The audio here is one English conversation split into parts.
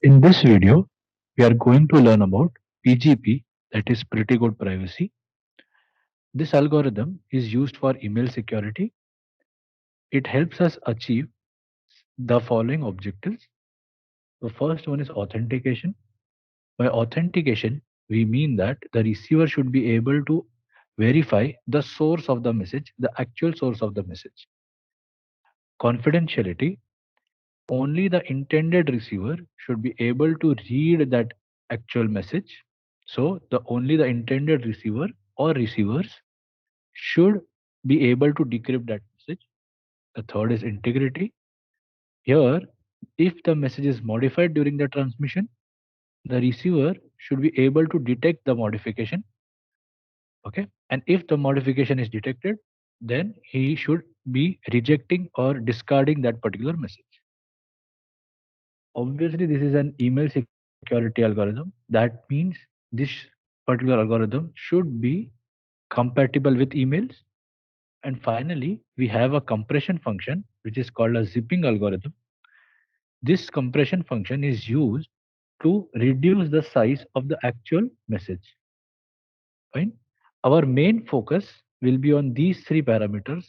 In this video, we are going to learn about PGP, that is Pretty Good Privacy. This algorithm is used for email security. It helps us achieve the following objectives. The first one is authentication. By authentication, we mean that the receiver should be able to verify the source of the message, the actual source of the message. Confidentiality, only the intended receiver should be able to read that actual message. So only the intended receiver or receivers should be able to decrypt that message. The third is integrity. Here, if the message is modified during the transmission, the receiver should be able to detect the modification. Okay. And if the modification is detected, then he should be rejecting or discarding that particular message. Obviously, this is an email security algorithm. That means this particular algorithm should be compatible with emails. And finally, we have a compression function, which is called a zipping algorithm. This compression function is used to reduce the size of the actual message. Fine. Our main focus will be on these three parameters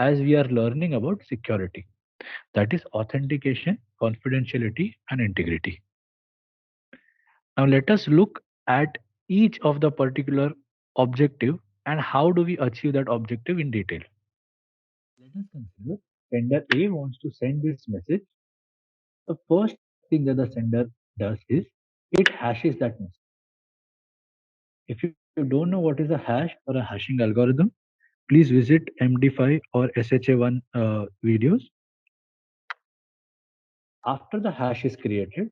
as we are learning about security. That is authentication, confidentiality, and integrity. Now let us look at each of the particular objective and how do we achieve that objective in detail. Let us consider sender A wants to send this message. The first thing that the sender does is it hashes that message. If you don't know what is a hash or a hashing algorithm, please visit MD5 or SHA1 videos. After the hash is created,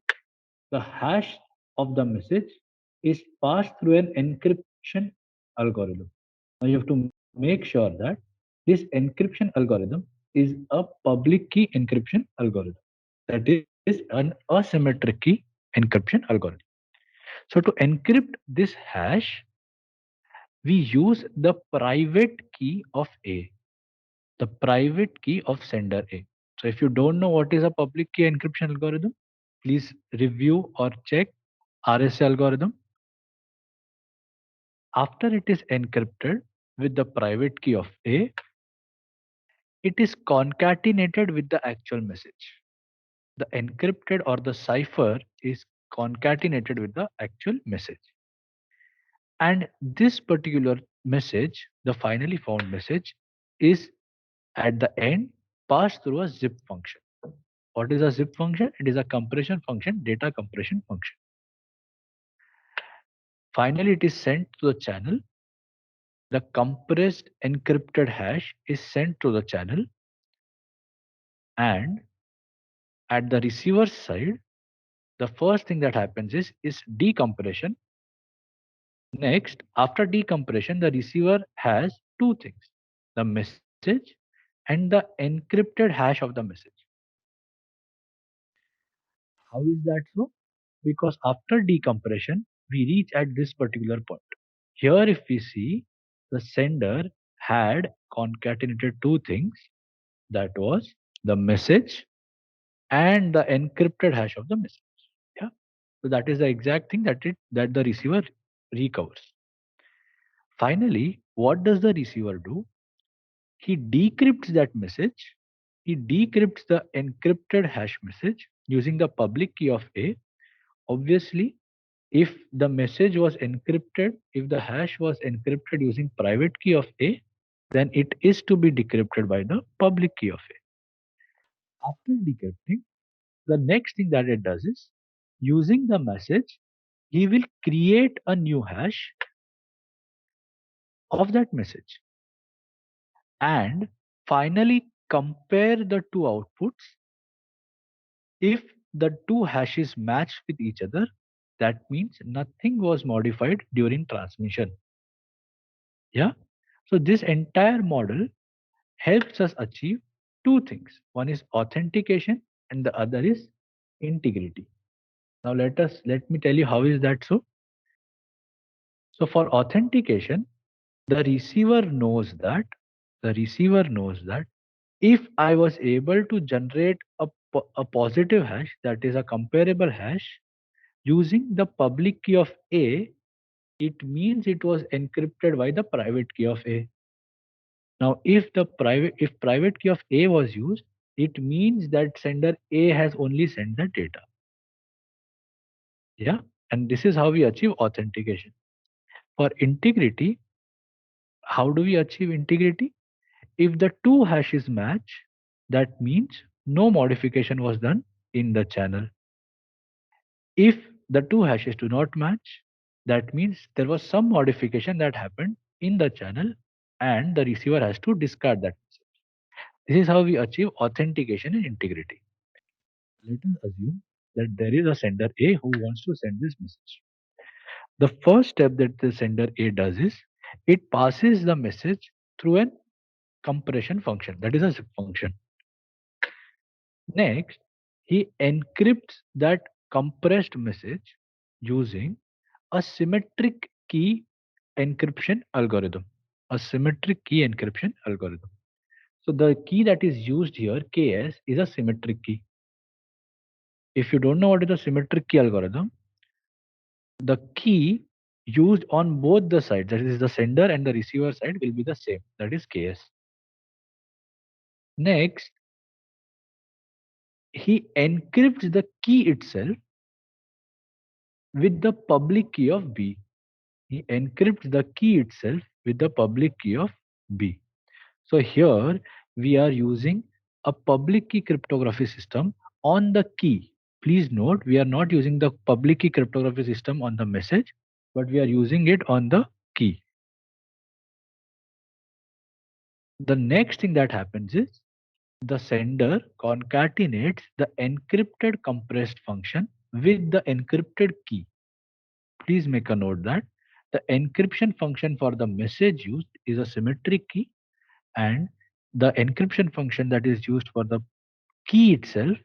the hash of the message is passed through an encryption algorithm. Now you have to make sure that this encryption algorithm is a public key encryption algorithm. That is an asymmetric key encryption algorithm. So to encrypt this hash, we use the private key of A, the private key of sender A. So if you don't know what is a public key encryption algorithm, please review or check RSA algorithm. After it is encrypted with the private key of A, it is concatenated with the actual message. The encrypted or the cipher is concatenated with the actual message. And this particular message, the finally found message, is at the end passed through a zip function. What is a zip function? It is a compression function, data compression function. Finally, it is sent to the channel. The compressed encrypted hash is sent to the channel, and at the receiver side, the first thing that happens is decompression. Next, after decompression, the receiver has two things: the message and the encrypted hash of the message. How is that so? Because after decompression, we reach at this particular point. Here, if we see, the sender had concatenated two things, that was the message and the encrypted hash of the message. Yeah. So that is the exact thing that the receiver recovers. Finally, what does the receiver do? He decrypts that message. He decrypts the encrypted hash message using the public key of A. Obviously, if the message was encrypted, if the hash was encrypted using private key of A, then it is to be decrypted by the public key of A. After decrypting, the next thing that it does is, using the message, he will create a new hash of that message and finally compare the two outputs. If the two hashes match with each other, that means nothing was modified during transmission. Yeah. So this entire model helps us achieve two things. One is authentication and the other is integrity. Now let me tell you how is that so. So for authentication, the receiver knows that the receiver knows that if I was able to generate a a positive hash, that is a comparable hash, using the public key of A, it means it was encrypted by the private key of A. Now, if private key of A was used, it means that sender A has only sent the data. Yeah, and this is how we achieve authentication. For integrity, how do we achieve integrity? If the two hashes match, that means no modification was done in the channel. If the two hashes do not match, that means there was some modification that happened in the channel and the receiver has to discard that message. This is how we achieve authentication and integrity. Let us assume that there is a sender A who wants to send this message. The first step that the sender A does is it passes the message through an compression function, that is a zip function. Next, he encrypts that compressed message using a symmetric key encryption algorithm. A symmetric key encryption algorithm. So the key that is used here, KS, is a symmetric key. If you don't know what is a symmetric key algorithm, the key used on both the sides, that is the sender and the receiver side, will be the same, that is KS. Next, he encrypts the key itself with the public key of B. He encrypts the key itself with the public key of B. So here we are using a public key cryptography system on the key. Please note, we are not using the public key cryptography system on the message, but we are using it on the key. The next thing that happens is the sender concatenates the encrypted compressed function with the encrypted key. Please make a note that the encryption function for the message used is a symmetric key, and the encryption function that is used for the key itself,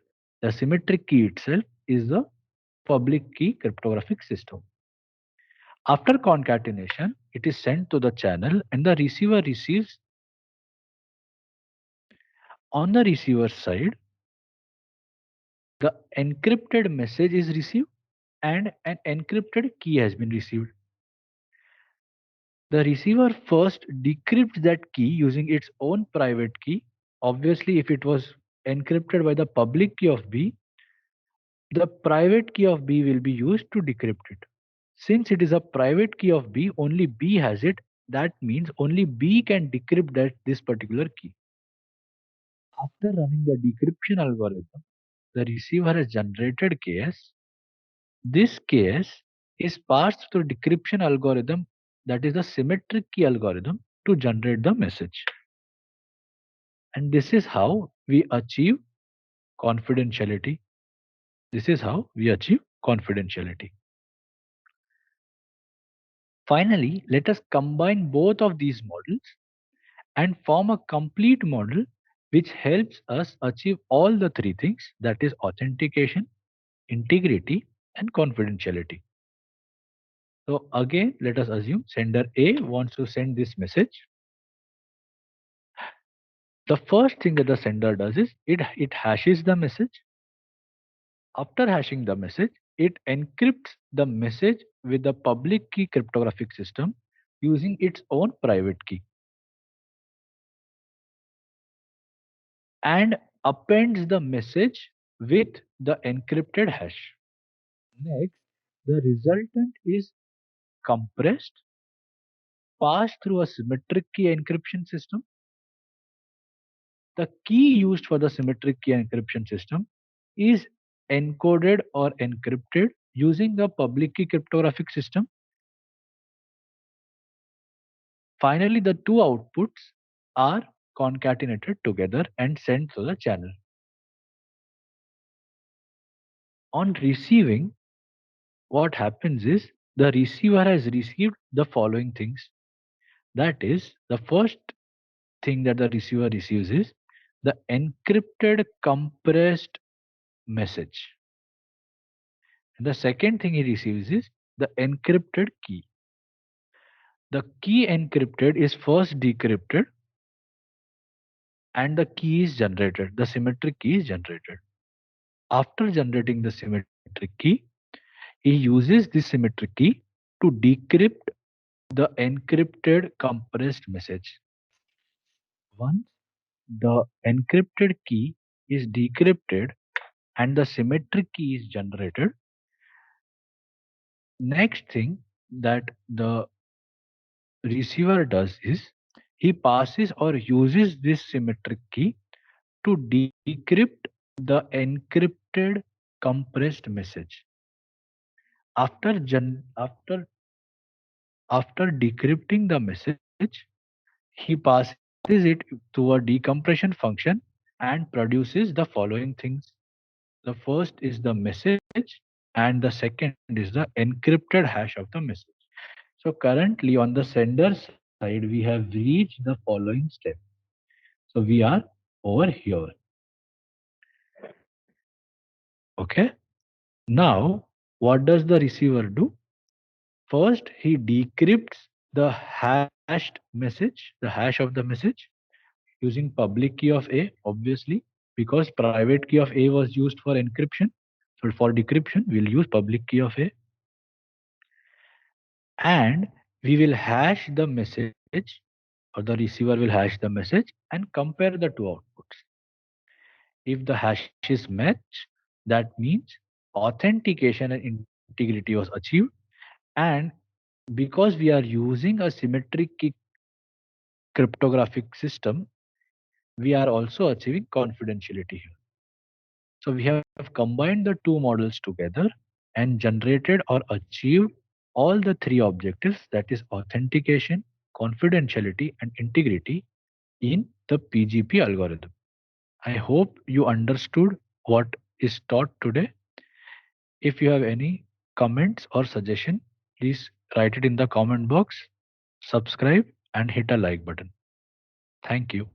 the symmetric key itself, is the public key cryptographic system. After concatenation, it is sent to the channel and the receiver receives. On the receiver side, the encrypted message is received and an encrypted key has been received. The receiver first decrypts that key using its own private key. Obviously, if it was encrypted by the public key of B, the private key of B will be used to decrypt it. Since it is a private key of B, only B has it. That means only B can decrypt this particular key. After running the decryption algorithm, the receiver has generated KS. This KS is passed through decryption algorithm, that is the symmetric key algorithm, to generate the message. And this is how we achieve confidentiality. This is how we achieve confidentiality. Finally, let us combine both of these models and form a complete model which helps us achieve all the three things, that is authentication, integrity, and confidentiality. So again, let us assume sender A wants to send this message. The first thing that the sender does is it hashes the message. After hashing the message, it encrypts the message with the public key cryptographic system using its own private key and appends the message with the encrypted hash. Next, the resultant is compressed, passed through a symmetric key encryption system. The key used for the symmetric key encryption system is encoded or encrypted using the public key cryptographic system. Finally, the two outputs are concatenated together and sent to the channel. On receiving, what happens is the receiver has received the following things. That is, the first thing that the receiver receives is the encrypted compressed message. And the second thing he receives is the encrypted key. The key encrypted is first decrypted and the key is generated. The symmetric key is generated. After generating the symmetric key, he uses this symmetric key to decrypt the encrypted compressed message. Once the encrypted key is decrypted and the symmetric key is generated, next thing that the receiver does is he passes or uses this symmetric key to decrypt the encrypted compressed message. After decrypting the message, he passes it to a decompression function and produces the following things. The first is the message, and the second is the encrypted hash of the message. So currently on the sender side, we have reached the following step. So we are over here. Okay. Now, what does the receiver do? First, he decrypts the hashed message, the hash of the message, using public key of A, obviously, because private key of A was used for encryption. So for decryption, we'll use public key of A, and we will hash the message, or the receiver will hash the message and compare the two outputs. If the hashes match, that means authentication and integrity was achieved. And because we are using a symmetric key cryptographic system, we are also achieving confidentiality here. So we have combined the two models together and generated or achieved all the three objectives, that is authentication, confidentiality, and integrity in the PGP algorithm. I hope you understood what is taught today. If you have any comments or suggestion, please write it in the comment box, subscribe, and hit a like button. Thank you.